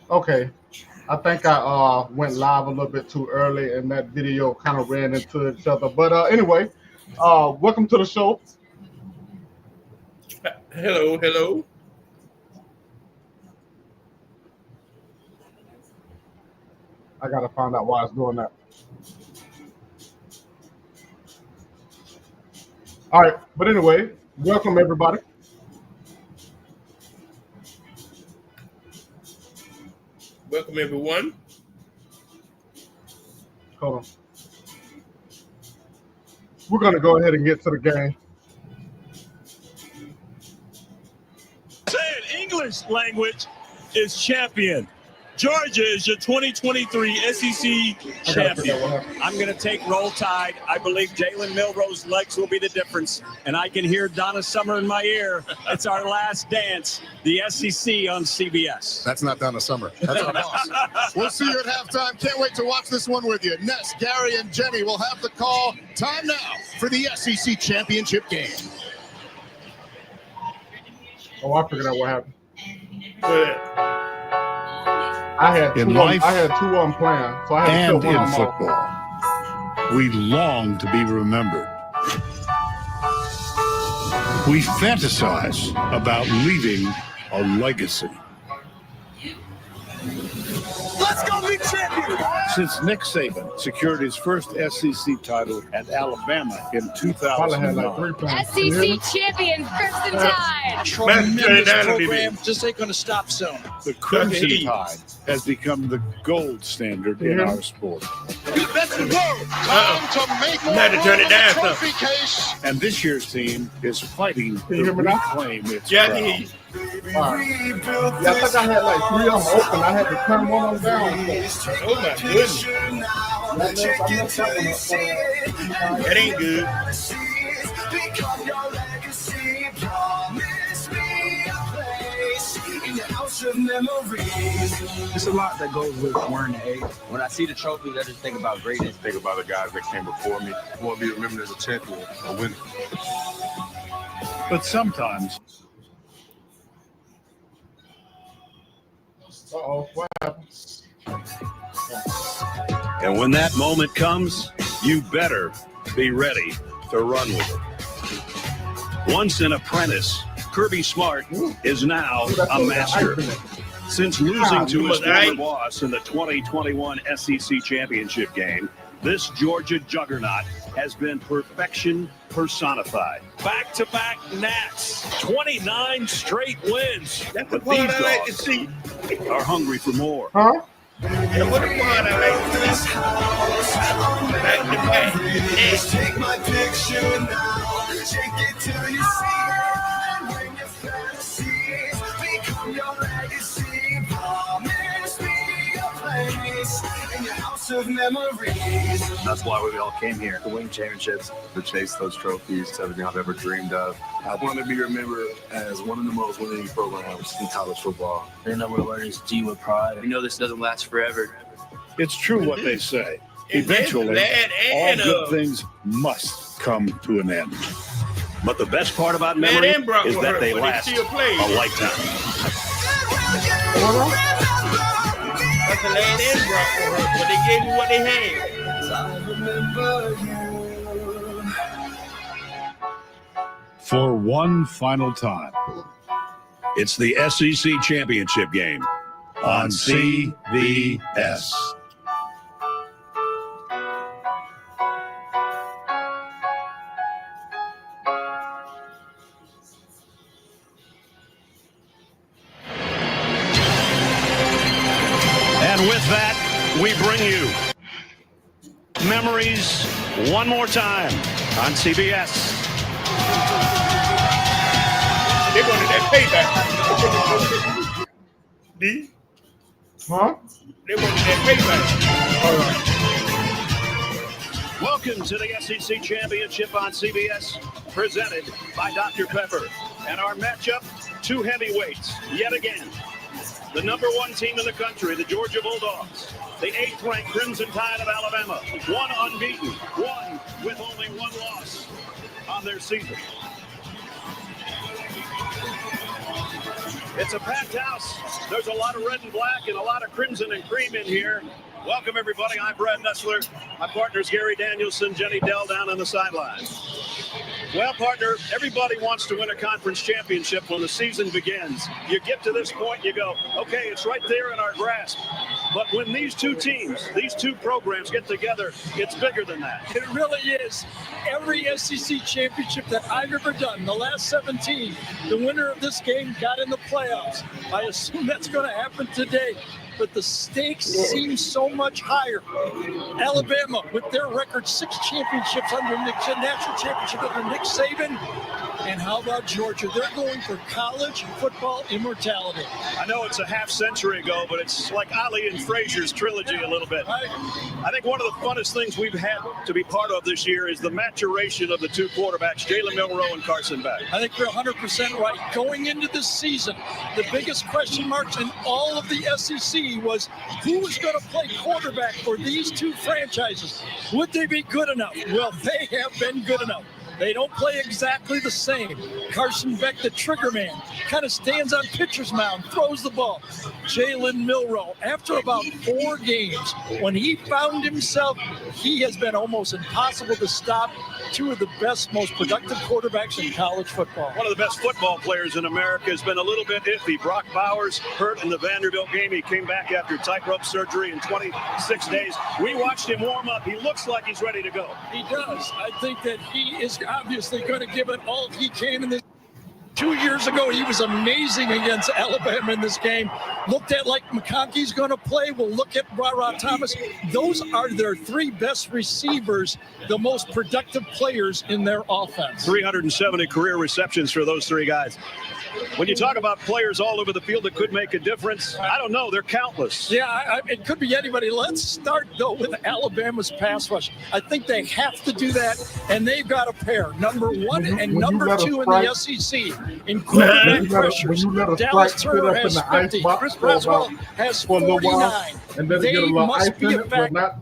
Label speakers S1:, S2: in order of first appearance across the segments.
S1: Okay, I think I went live a little bit too early, and that video kind of ran into each other. But anyway, welcome to the show.
S2: Hello, hello.
S1: I gotta find out why it's doing that. All right, but anyway, welcome everybody.
S2: Welcome, everyone.
S1: Hold on. We're gonna go ahead and get to the game.
S3: Say it, English language is champion. Georgia is your 2023 SEC champion. I'm going to take Roll Tide. I believe Jalen Milroe's legs will be the difference. And I can hear Donna Summer in my ear. It's our last dance, the SEC on CBS.
S4: That's not Donna Summer. That's our boss. We'll see you at halftime. Can't wait to watch this one with you. Ness, Gary, and Jenny will have the call. Time now for the SEC championship game.
S1: Oh, I figured out what happened.
S2: Good.
S1: I had
S5: In
S1: two.
S5: life
S1: I had two of them playing, so I had to
S5: and
S1: kill one
S5: in
S1: of them off.
S5: football, we long to be remembered. We fantasize about leaving a legacy.
S3: Let's go be champions!
S5: Since Nick Saban secured his first SEC title at Alabama in
S1: Probably had like 3
S5: 2009,
S1: points.
S6: SEC champion, Crimson Tide.
S3: Tremendous
S2: down a
S3: program, just ain't going to stop soon.
S5: the Crimson
S2: Hey.
S5: Tide has become the gold standard in our sport.
S4: Let's go. Time to make more
S2: Had to turn it
S4: room
S2: down
S4: in the trophy case.
S5: And this year's team is fighting
S1: Can you
S5: to
S1: hear me now?
S5: reclaim its
S2: Yeah, I
S5: crown.
S2: can hear you.
S1: All right. Yeah, I think I had like 3 of them open. I had to turn one of them down. So
S2: Oh my goodness.
S1: I messed that one up.
S2: That ain't good.
S7: It's a lot that goes with wearing the 8. When I see the trophies, I just think about greatness.
S4: Think about the guys that came before me. I want to be remembered as a champion, a winner.
S5: But sometimes
S1: Uh-oh, what happened?
S8: And when that moment comes, you better be ready to run with it. Once an apprentice, Kirby Smart is now a master. Since losing to his former boss in the 2021 SEC championship game, this Georgia juggernaut has been perfection personified.
S3: Back-to-back Nats, 29 straight wins.
S2: That's the
S8: But
S2: part
S8: these
S2: I like to
S8: dogs
S2: see.
S8: are hungry for more.
S1: Huh?
S2: And what the part I like to see. Back to back. Next.
S9: Take my picture now. Take it till you see it. When your fantasies become your legacy. Promise me a place in your house of memories.
S7: That's why we all came here to win championships, to chase those trophies, to everything I've ever dreamed of. I want to be remembered as one of the most winning programs in college football. And I'm going to wear this G with pride. We know this doesn't last forever.
S5: it's true what they say.
S2: And that's
S5: Eventually,
S2: bad
S5: all
S2: and
S5: good things must come to an end.
S8: But the best part about
S2: Matt
S8: memory
S2: and Brock
S8: is
S2: were
S8: that
S2: hurt,
S8: they
S2: but
S8: last
S2: still played.
S8: a lifetime.
S2: That's the lad and Brock were hurt, but they gave you what they had.
S9: I remember you.
S5: For one final time
S8: It's the SEC championship game
S5: on CBS.
S8: And with that, we bring you Memories one more time on CBS.
S2: They wanted that payback. D?
S1: Huh?
S2: They wanted that
S1: All right.
S8: Welcome to the SEC Championship on CBS, presented by Dr. Pepper. And our matchup, two heavyweights, yet again. The number 1 team in the country, the Georgia Bulldogs. The 8th-ranked Crimson Tide of Alabama. One unbeaten, one with only one loss on their season. It's a packed house There's a lot of red and black and a lot of crimson and cream in here. Welcome, everybody. I'm Brad Nessler. My partner's Gary Danielson, Jenny Dell down on the sidelines. Well, partner, everybody wants to win a conference championship when the season begins. You get to this point, you go, okay, it's right there in our grasp. But when these two teams, these two programs get together, it's bigger than that.
S10: It really is. Every SEC championship that I've ever done, the last 17, the winner of this game got in the playoffs. I assume that's going to happen today. But the stakes seem so much higher. Alabama, with their record, 6 championships under national championship under Nick Saban. And how about Georgia? They're going for college football immortality.
S8: I know it's a half century ago, but it's like Ali and Frazier's trilogy a little bit. I think one of the funnest things we've had to be part of this year is the maturation of the two quarterbacks, Jalen Milroe and Carson Beck.
S10: I think you're 100% right. Going into this season, the biggest question marks in all of the SEC was who was going to play quarterback for these two franchises. Would they be good enough? Well, they have been good enough. They don't play exactly the same. Carson Beck, the trigger man, kind of stands on pitcher's mound, throws the ball. Jalen Milroe, after about 4 games, when he found himself, he has been almost impossible to stop. 2 of the best, most productive quarterbacks in college football.
S8: One of the best football players in America has been a little bit iffy. Brock Bowers hurt in the Vanderbilt game. He came back after tightrope surgery in 26 days. We watched him warm up. He looks like he's ready to go.
S10: He does. I think that he is obviously going to give it all he can in this. 2 years ago, he was amazing against Alabama in this game. Looked at like McConkey's going to play. We'll look at Ra Thomas. Those are their 3 best receivers, the most productive players in their offense.
S8: 370 career receptions for those 3 guys. When you talk about players all over the field that could make a difference, I don't know. They're countless.
S10: Yeah, it could be anybody. Let's start, though, with Alabama's pass rush. I think they have to do that, and they've got a pair, number 1 and number 2 in the SEC. In quarterback pressures, Dallas Turner has 50. Chris Braswell has 49.
S1: And then
S10: they
S1: get a little
S10: must
S1: ice
S10: be
S1: in
S10: a
S1: it, but
S10: factor.
S1: not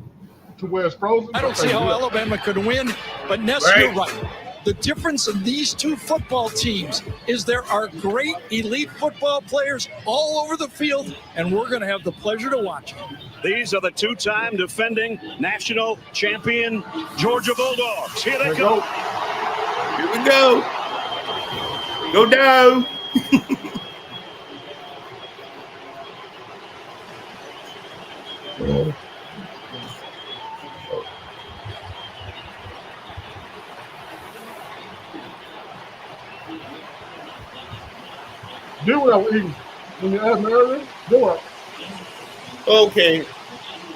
S1: to where it's frozen.
S10: I don't see how Alabama could win, but Ness, you're right. The difference in these two football teams is there are great elite football players all over the field, and we're going to have the pleasure to watch them.
S8: These are the 2-time defending national champion Georgia Bulldogs. Here they go.
S2: Here we go. Go down.
S1: Do what I was eating when you asked me earlier. Do what?
S2: Okay.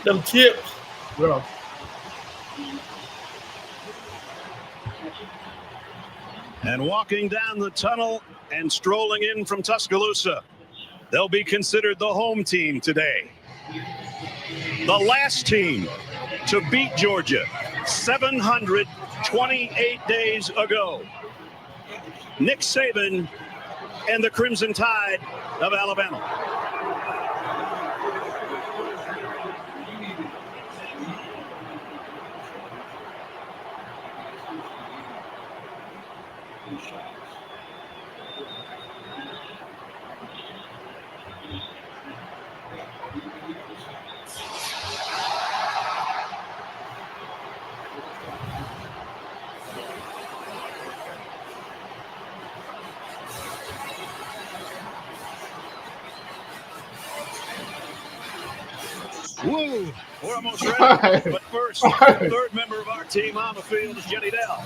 S2: Them chips.
S1: Yeah.
S8: And walking down the tunnel and strolling in from Tuscaloosa, they'll be considered the home team today. The last team to beat Georgia 728 days ago. Nick Saban and the Crimson Tide of Alabama. Woo! We're almost ready. But first, the 3rd member of our team on the field is Jenny Dell.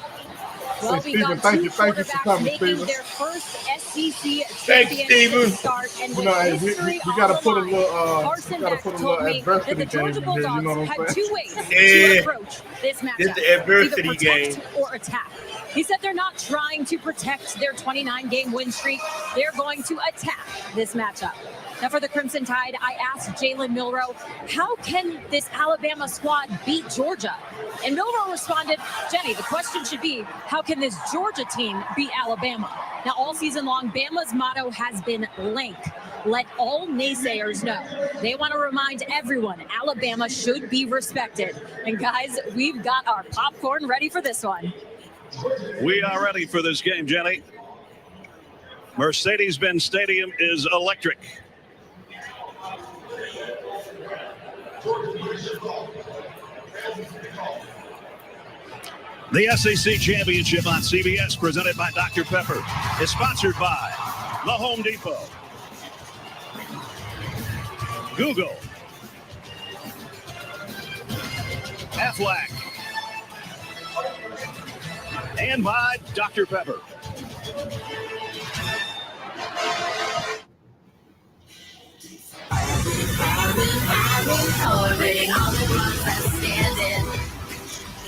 S6: Well, we got
S1: thank
S6: 2
S1: you for
S6: quarterbacks
S1: coming,
S6: making
S1: Steven.
S6: their first SEC
S2: Thanks,
S6: championship start, and
S1: You know,
S6: with
S1: we
S6: history
S1: gotta
S6: on
S1: put a
S6: the
S1: little,
S6: line, Carson Beck told me that the Georgia Bulldogs had 2 ways to approach this matchup.
S2: It's the adversity
S6: either protect
S2: game.
S6: or attack. He said they're not trying to protect their 29-game win streak. They're going to attack this matchup. Now, for the Crimson Tide, I asked Jalen Milroe, how can this Alabama squad beat Georgia? And Milroe responded, Jenny, the question should be, how can this Georgia team beat Alabama? Now, all season long, Bama's motto has been Link. Let all naysayers know. They want to remind everyone Alabama should be respected. And guys, we've got our popcorn ready for this one.
S8: We are ready for this game, Jenny. Mercedes-Benz Stadium is electric. The SEC Championship on CBS, presented by Dr. Pepper, is sponsored by The Home Depot, Google, Aflac, and by Dr. Pepper.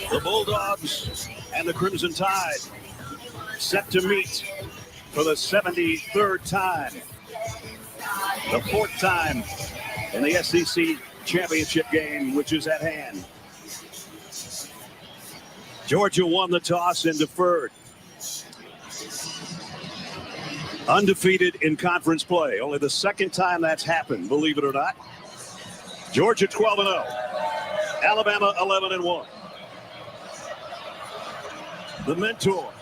S8: The Bulldogs and the Crimson Tide set to meet for the 73rd time, the 4th time in the SEC Championship game, which is at hand. Georgia won the toss and deferred. Undefeated in conference play. Only the second time that's happened, believe it or not. Georgia 12-0. Alabama 11-1. The mentor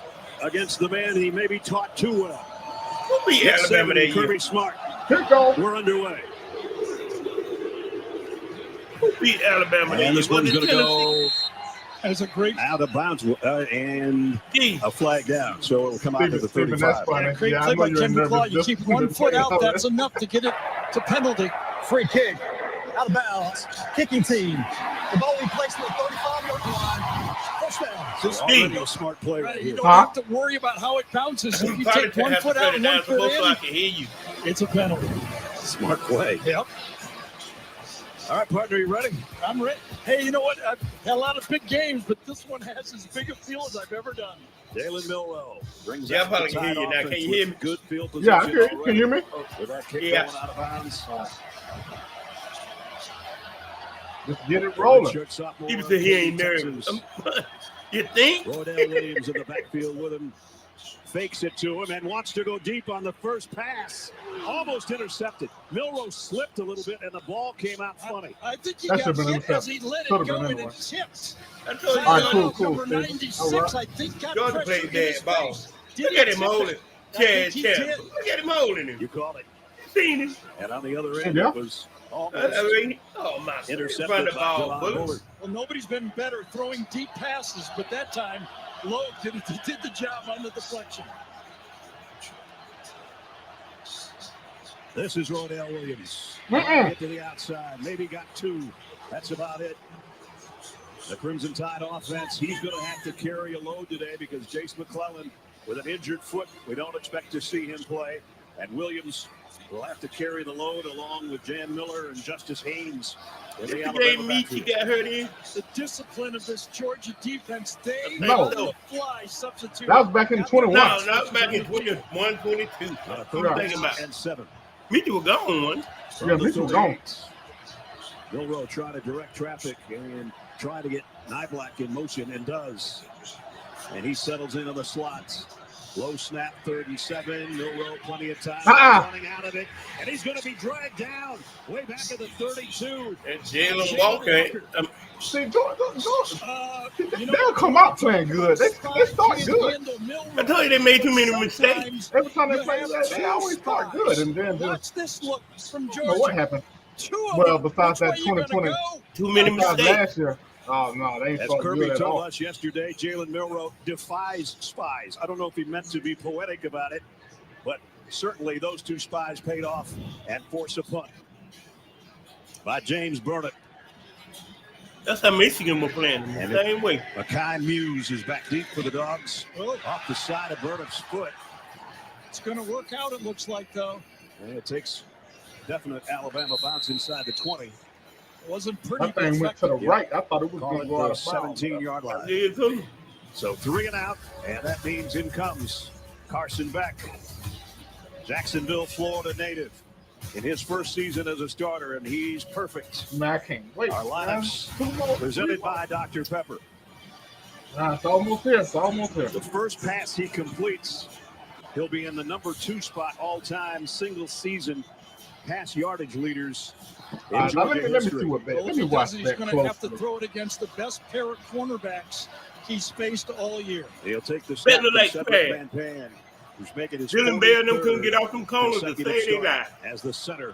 S8: against the man he maybe taught too well.
S2: Who beat Alabama that year?
S8: Kirby Smart.
S1: Here it goes.
S8: We're underway.
S2: Who beat Alabama that year?
S8: And this one's going to go
S10: As a great
S8: out of bounds and a flag down. So it will come out to the
S1: Stephen,
S8: 35.
S1: that's funny.
S10: great
S1: Yeah, I
S10: play
S1: know
S10: by
S1: you're
S10: Ken
S1: nervous.
S10: McClaw. You
S1: Just
S10: keep
S1: put
S10: one
S1: the
S10: foot
S1: play
S10: out,
S1: out.
S10: that's enough to get it to penalty.
S11: Free kick. Out of bounds. Kicking team. The ball we placed on the 35-yard line. Touchdown.
S8: So already a smart play right
S10: You
S8: here.
S10: don't have to worry about how it bounces. If you take one foot out and one foot
S2: so I
S10: in,
S2: can hear you.
S10: it's a penalty.
S8: Smart play.
S10: Yep.
S8: All right, partner, you ready?
S10: I'm ready. Hey, you know what? I've had a lot of big games, but this one has as big a feel as I've ever done.
S8: Jalen Milrow brings
S2: Yeah, I
S8: out
S2: probably
S8: the
S2: can hear
S8: Tide
S2: you now.
S8: offense
S2: Can you hear me?
S8: with good field position.
S1: Yeah, I can hear you. Can you hear me?
S8: With that kick
S2: Yeah.
S8: going out of bounds.
S1: Just get it rolling.
S8: Redshirt sophomore,
S2: People say he ain't nervous.
S8: Texas.
S2: You think?
S8: Rodell Williams in the backfield with him. Fakes it to him and wants to go deep on the first pass. Almost intercepted. Milrow slipped a little bit and the ball came out funny.
S10: I think he
S1: That
S10: got
S1: should've been
S10: hit as he
S1: intercepted.
S10: let it
S1: Should've
S10: go
S1: been
S10: and
S1: anyway.
S10: it tipped.
S2: I told you,
S1: All right, cool, cool.
S10: Number
S1: Steve.
S10: 96,
S1: All right.
S10: I think, got
S2: Georgia
S10: pressure
S2: played
S10: in his
S2: dead ball.
S10: face.
S2: Look
S10: Did
S2: at
S10: he
S2: him
S10: tip
S2: holding.
S10: it? I think he did.
S2: Look at him holding him.
S8: You call it.
S2: Seen him.
S8: And on the other end,
S1: Yeah.
S8: it was almost
S2: Oh, my.
S8: intercepted
S2: Front
S8: by
S2: of ball.
S8: Javon
S2: Bullets.
S8: Bullard.
S10: Well, nobody's been better throwing deep passes, but that time, Lowe did the job on the deflection.
S8: This is Rodell Williams.
S1: Mm-mm.
S8: Get to the outside. Maybe got two. That's about it. The Crimson Tide offense, he's going to have to carry a load today because Jace McClellan with an injured foot, we don't expect to see him play. And Williams will have to carry the load along with Jan Miller and Justice Haynes.
S2: Is the game meet you got hurt in?
S10: The discipline of this Georgia defense, they
S1: No.
S10: on the fly substitute.
S1: That was back in 21.
S2: No, not back in 21, 22. Who you thinking about?
S8: And 7.
S2: Meet were gone one.
S1: Yeah, Mitchell gone.
S8: Milrow trying to direct traffic and trying to get Nyblack in motion and does. And he settles into the slots. Low snap, 37. Milrow, plenty of time. Running out of it. And he's going to be dragged down way back to the 32.
S2: And Jalen Walker.
S1: See, they'll come out playing good. They start good.
S2: I told you they made too many mistakes.
S1: Every time they play, they always start good. And then
S10: Watch
S1: just,
S10: this look from
S1: I don't know what
S10: Georgia.
S1: happened.
S10: Two of
S1: Well,
S10: them.
S1: besides
S10: Which
S1: that
S10: way you gonna
S1: 2020.
S10: go?
S2: Too many
S1: Besides
S2: mistakes.
S1: last year. Oh, no, they ain't
S8: As
S1: starting
S8: Kirby
S1: good at
S8: told
S1: all.
S8: us yesterday, Jalen Milrow defies spies. I don't know if he meant to be poetic about it, but certainly those two spies paid off and force a punt by James Burnett.
S2: That's how Michigan were playing them.
S8: And
S2: The same way.
S8: Makai Muse is back deep for the Dogs.
S10: Well,
S8: Off the side of Burnett's foot.
S10: it's going to work out, it looks like, though.
S8: And it takes definite Alabama bounce inside the 20.
S10: It wasn't pretty.
S1: That thing went to the right. I thought it was
S8: Call
S1: going
S8: it
S1: to go out
S8: for a
S1: of bounds.
S8: 17-yard line.
S2: There you go.
S8: So 3 and out, and that means in comes Carson Beck, Jacksonville, Florida native, in his first season as a starter, and he's perfect.
S1: Man, I can't wait.
S8: Our lineups presented by Dr. Pepper.
S1: It's almost here. It's almost here.
S8: The first pass he completes, he'll be in the number 2 spot all-time single-season pass yardage leaders in
S1: Now,
S8: Georgia
S1: let me see
S8: history.
S1: what that.
S10: Well,
S1: Let
S10: if
S1: me
S10: he
S1: watch
S10: does, he's
S1: that
S10: going to have to
S1: closely.
S10: throw it against the best pair of cornerbacks he's faced all year.
S8: He'll take the snap
S2: Better like
S8: from
S2: Fred.
S8: Cedric Van Pan, who's making his
S2: Dylan Bell and them couldn't
S8: 43rd
S2: get off them corners to
S8: consecutive
S2: say they
S8: start
S2: got.
S8: as the center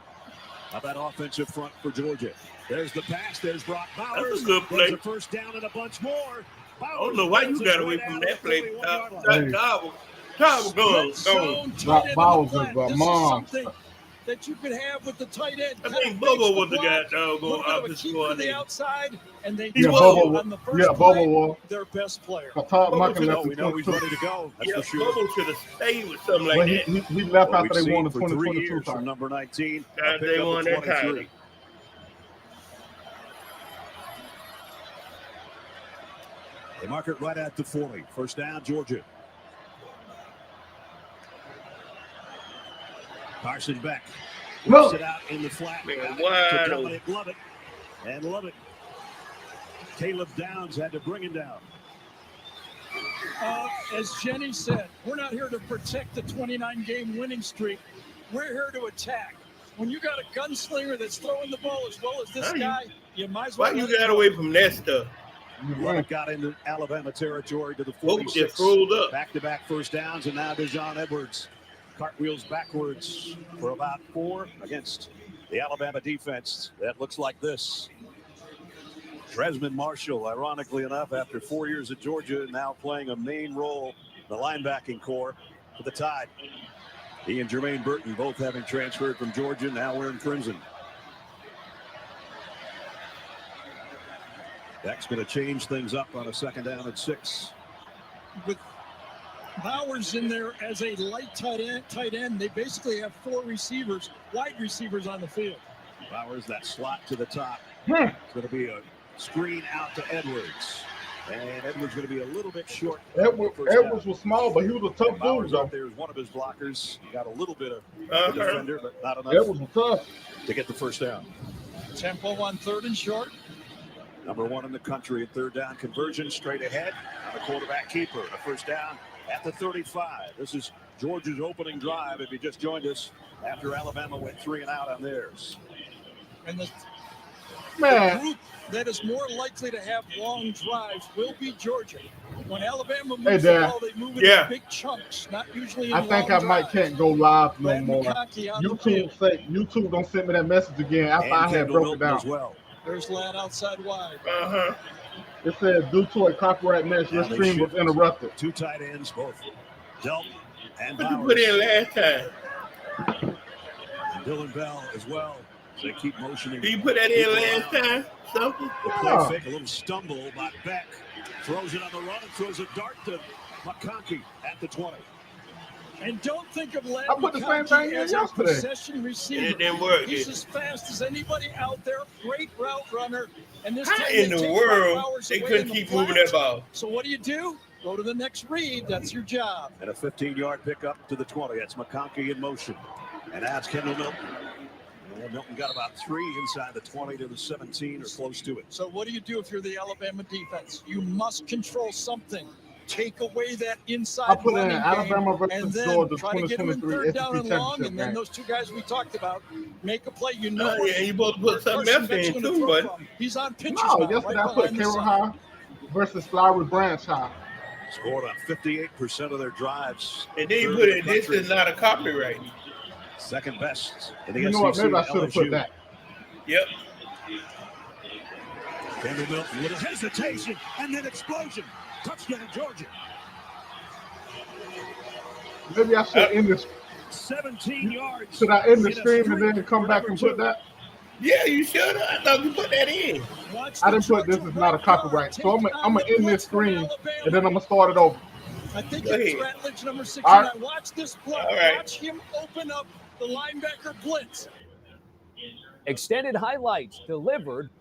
S8: How about offensive front for Georgia? There's the pass. There's Brock Bowers.
S2: That's a good play.
S8: There's a first down and a bunch more.
S2: I don't know why you got away from that play. Todd was going.
S1: Brock Bowers is a mom.
S10: That you could have with the tight end.
S2: I think Bobo was the guy going off the score.
S10: The outside, and they
S1: Bobo,
S10: on the first
S1: Bobo was
S10: their best player.
S8: We know he's ready to go. That's
S2: Yeah,
S8: for sure.
S2: Bobo should have stayed with something like that.
S1: He left
S8: What
S1: after
S8: we've
S1: they won the
S8: seen for 3
S1: 2022
S8: years
S1: title.
S8: from number 19.
S2: God, they won that title.
S8: They mark it right at the 40. First down, Georgia. Carson Beck whips it out in the flat.
S2: Wide open.
S8: Lovett. And Lovett. Caleb Downs had to bring him down.
S10: As Jenny said, we're not here to protect the 29-game winning streak. We're here to attack. When you got a gunslinger that's throwing the ball as well as this guy, you might as well.
S2: Why you got away from that stuff?
S8: Lovett got into Alabama territory to the 46. Back-to-back first downs, and now Dejon Edwards cartwheels backwards for about 4 against the Alabama defense. That looks like this. Tresman Marshall, ironically enough, after 4 years at Georgia, now playing a main role in the linebacking core for the Tide. He and Jermaine Burton both having transferred from Georgia, now wearing crimson. That's going to change things up on a second down at 6.
S10: With Bowers in there as a light tight end, they basically have 4 receivers, wide receivers on the field.
S8: Bowers, that slot to the top. It's going to be a screen out to Edwards. And Edwards going to be a little bit short.
S1: Edwards was small, but he was a tough dude.
S8: Out there is one of his blockers. He got a little bit of a defender, but not enough.
S1: Edwards was tough
S8: to get the first down.
S10: Tempo on 3rd and short.
S8: Number 1 in the country at 3rd down conversion, straight ahead. The quarterback keeper, a first down at the 35. This is Georgia's opening drive. If you just joined us after Alabama went 3 and out on theirs.
S10: And the
S1: man
S10: group that is more likely to have long drives will be Georgia. When Alabama moves the ball, they move it in big chunks, not usually in
S1: I think I can't go live no more. YouTube don't send me that message again after I had broke it down.
S8: As well.
S10: There's Ladd outside wide.
S1: It said due to a copyright measure, your stream was interrupted.
S8: 2 tight ends, both Delp and
S2: What
S8: Bowers.
S2: you put in last time?
S8: And Dylan Bell as well. They keep motioning.
S2: Did you put that in last time? Something?
S8: The play fake, a little stumble by Beck. Throws it on the run and throws a dart to McConkey at the 20.
S10: And don't think of Ladd
S1: I put the same thing in
S10: as a
S1: yesterday.
S10: possession receiver.
S2: It didn't work.
S10: He's as fast as anybody out there. Great route runner. And this
S2: How
S10: time
S2: in
S10: they
S2: the
S10: take
S2: world
S10: 5 hours
S2: they
S10: away
S2: couldn't
S10: in the
S2: keep
S10: flat.
S2: moving that ball?
S10: So what do? Go to the next read. That's your job.
S8: And a 15-yard pickup to the 20. That's McConkey in motion. And that's Kendall Milton. And Milton got about 3 inside the 20 to the 17 or close to it.
S10: So what do you do if you're the Alabama defense? You must control something. Take away that inside
S1: I put in
S10: running
S1: Alabama
S10: game, and
S1: versus
S10: then
S1: Georgia
S10: try to get them in
S1: 2023
S10: 3rd down and long,
S1: SEC
S10: and then
S1: championship
S10: those 2 guys we talked about make a play. You know,
S2: Oh, yeah, you both put something else in too, but
S10: he's on pitches.
S1: No,
S10: now,
S1: yesterday
S10: right
S1: I put
S10: behind the
S1: Carroll
S10: side.
S1: High versus Flowery Branch High.
S8: Scored on 58% of their drives.
S2: and then you put it. This is not a copyright.
S8: Second best in the
S1: You
S8: SEC.
S1: know what? Maybe I should have put
S8: LSU.
S1: that.
S2: Yep.
S8: Kendall Milton, little hesitation and then explosion. Touchdown, Georgia.
S1: Maybe I should end this.
S8: 17 yards.
S1: Should I end the
S8: In a
S1: stream and
S8: streak
S1: then come
S8: for
S1: back
S8: number
S1: and put
S8: 2.
S1: that?
S2: Yeah, you should have. I thought you put that in.
S1: I didn't put this is not a copyright. So I'm gonna end this stream and then I'm gonna start it over.
S10: I think
S2: Go
S10: it's
S2: ahead.
S10: Ratledge number 69.
S1: All right.
S10: Watch this play.
S2: All right.
S10: Watch him open up the linebacker blitz.
S12: Extended highlights delivered.